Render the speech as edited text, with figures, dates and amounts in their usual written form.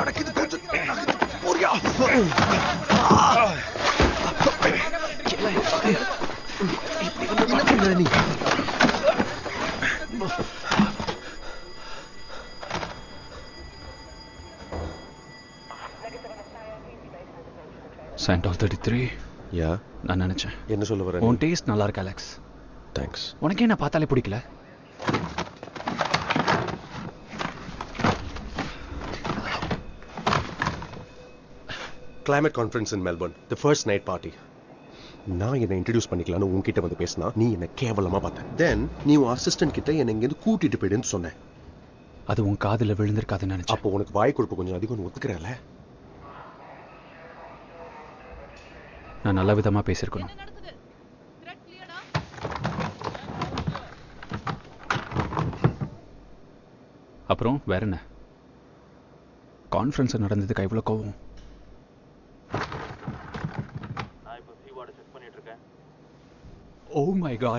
அடக்குது கொஞ்சம் போறியா? என்ன பண்ண நீ? சாண்டோல் 33. யா, நான் நினைச்சேன் என்ன சொல்ல வர? உன் டேஸ்ட் நல்லா இருக்கு அலெக்ஸ். தேங்க்ஸ். உனக்கே என்ன பார்த்தாலே பிடிக்கல. Climate conference in Melbourne, the first night party. நான் என்னை இன்ட்ரடியூஸ் பண்ணிக்கலான்னு உன்கிட்ட வந்து பேசினா நீ என்ன கேவலமா பார்த்த. தென் நீ உன் அசிஸ்டன்ட் கிட்ட என்னை இங்கேருந்து கூட்டிட்டு போயிடுன்னு சொன்னேன். அது உன் காதுல விழுந்திருக்காதுன்னு நினைச்சேன். அப்போ உனக்கு வாய் கொடுப்பு கொஞ்சம் அதிகம் ஒத்துக்கிறல. நான் நல்ல விதமா பேசியிருக்கணும். அப்புறம் வேற என்ன? கான்ஃபரன்ஸ் நடந்ததுக்கு இவ்வளோ கோவம்? Oh my God.